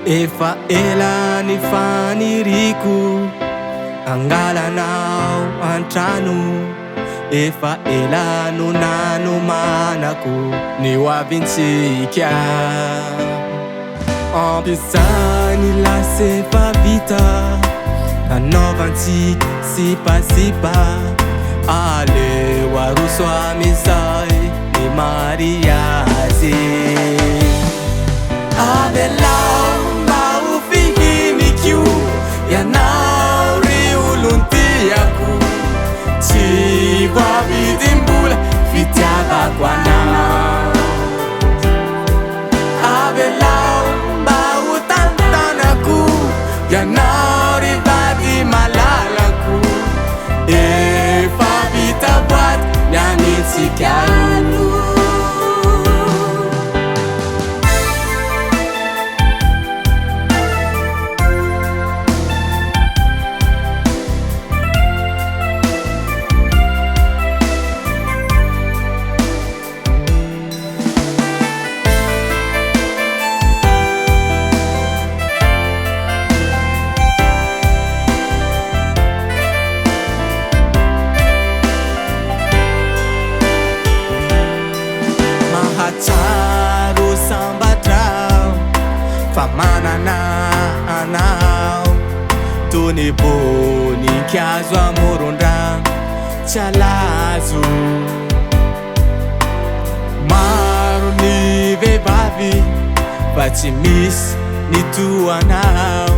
Efa ela ny faniriko angalanao antrano. Efa ela no nanomanako ny hoavintsika. Ampiasany lase fa vita nanaovantsika sipasipa. Aleo aroso amizay ny mariazy. Avelao mba ho fihinik'io ianao ry olon-tiako. Tsy voavidim-bola fitiavako anao. Avelao mba ho tantanako ianao ry vady malalako. Efa vita boaty mianitsika alo. Mahatsaro sambadrao fa manana anao. Toy ny voninkazo amoron-drano tsy alazo. Maro ny vehivavy fa tsy misy ny toanao.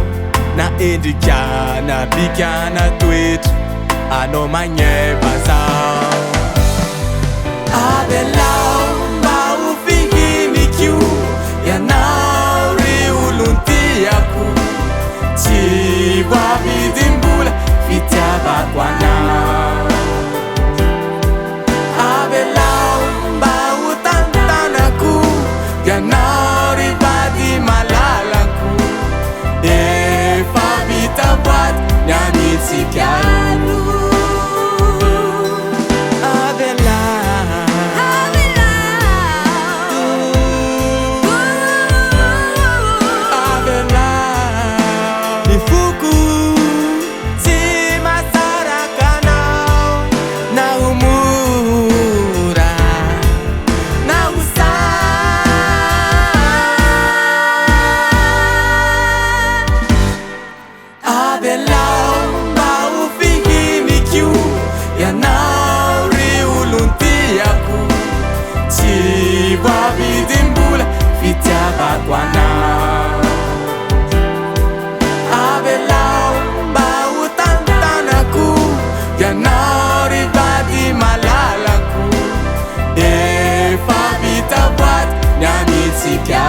Na endrika na bika na toetra anao magneva zao. Avelao mba ho fihinik'io ianao ry olon-tiako. Tsy voavidim-bola fitiavako anao. Avelao mba ho tantanako ianao ry vady malalako. Efa vita boaty mianitsika alo. Avelao mba ho fihinik'io ianao ry olon-tiako. Tsy voavidim-bola fitiavako anao. Avelao mba ho tantanako ianao ry vady malalako. Efa vita boaty mianitsika.